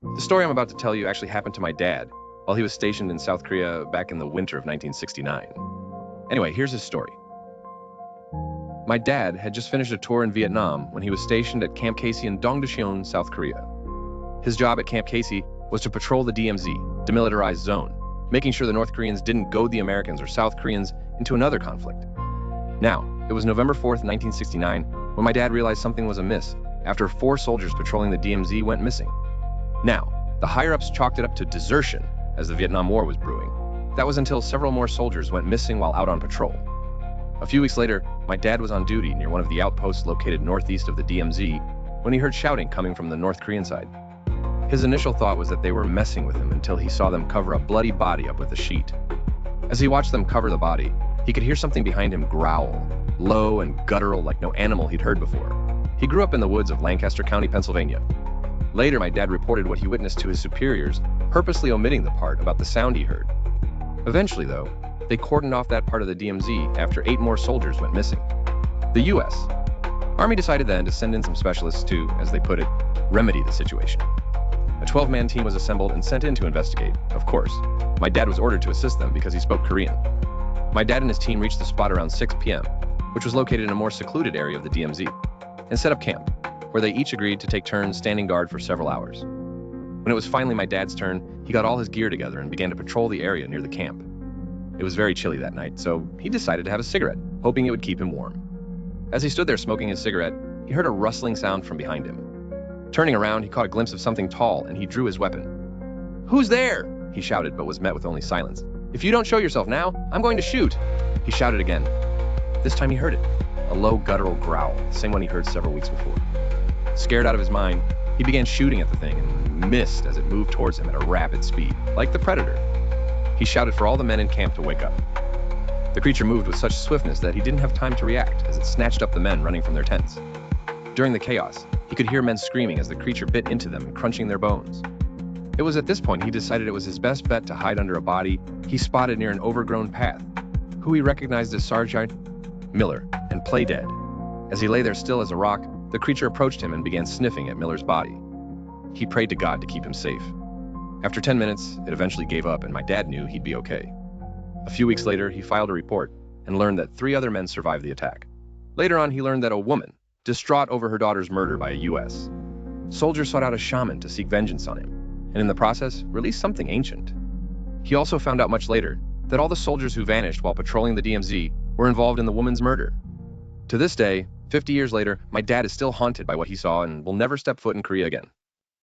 The story I'm about to tell you actually happened to my dad while he was stationed in South Korea back in the winter of 1969. Anyway, here's his story. My dad had just finished a tour in Vietnam when he was stationed at Camp Casey in Dongdaecheon, South Korea. His job at Camp Casey was to patrol the DMZ, demilitarized zone, making sure the North Koreans didn't goad the Americans or South Koreans into another conflict. Now, it was November 4th, 1969, when my dad realized something was amiss after 4 soldiers patrolling the DMZ went missing. Now, the higher-ups chalked it up to desertion as the Vietnam War was brewing. That was until several more soldiers went missing while out on patrol. A few weeks later, my dad was on duty near one of the outposts located northeast of the DMZ when he heard shouting coming from the North Korean side. His initial thought was that they were messing with him until he saw them cover a bloody body up with a sheet. As he watched them cover the body, he could hear something behind him growl, low and guttural like no animal he'd heard before. He grew up in the woods of Lancaster County, Pennsylvania. Later, my dad reported what he witnessed to his superiors, purposely omitting the part about the sound he heard. Eventually, though, they cordoned off that part of the DMZ after 8 more soldiers went missing. The U.S. Army decided then to send in some specialists to, as they put it, remedy the situation. A 12-man team was assembled and sent in to investigate. Of course, my dad was ordered to assist them because he spoke Korean. My dad and his team reached the spot around 6 p.m., which was located in a more secluded area of the DMZ, and set up camp, where they each agreed to take turns standing guard for several hours. When it was finally my dad's turn, he got all his gear together and began to patrol the area near the camp. It was very chilly that night, so he decided to have a cigarette, hoping it would keep him warm. As he stood there smoking his cigarette, he heard a rustling sound from behind him. Turning around, he caught a glimpse of something tall, and he drew his weapon. "Who's there?" he shouted, but was met with only silence. "If you don't show yourself now, I'm going to shoot," he shouted again. This time he heard it, a low guttural growl, the same one he heard several weeks before. Scared out of his mind, he began shooting at the thing and missed as it moved towards him at a rapid speed, like the predator. He shouted for all the men in camp to wake up. The creature moved with such swiftness that he didn't have time to react as it snatched up the men running from their tents. During the chaos, he could hear men screaming as the creature bit into them and crunching their bones. It was at this point he decided it was his best bet to hide under a body he spotted near an overgrown path, who he recognized as Sergeant Miller, and play dead. As he lay there still as a rock, the creature approached him and began sniffing at Miller's body. He prayed to God to keep him safe. After 10 minutes, it eventually gave up and my dad knew he'd be okay. A few weeks later, he filed a report and learned that 3 other men survived the attack. Later on, he learned that a woman, distraught over her daughter's murder by a U.S. soldier, sought out a shaman to seek vengeance on him, and in the process, released something ancient. He also found out much later that all the soldiers who vanished while patrolling the DMZ were involved in the woman's murder. To this day, 50 years later, my dad is still haunted by what he saw and will never step foot in Korea again.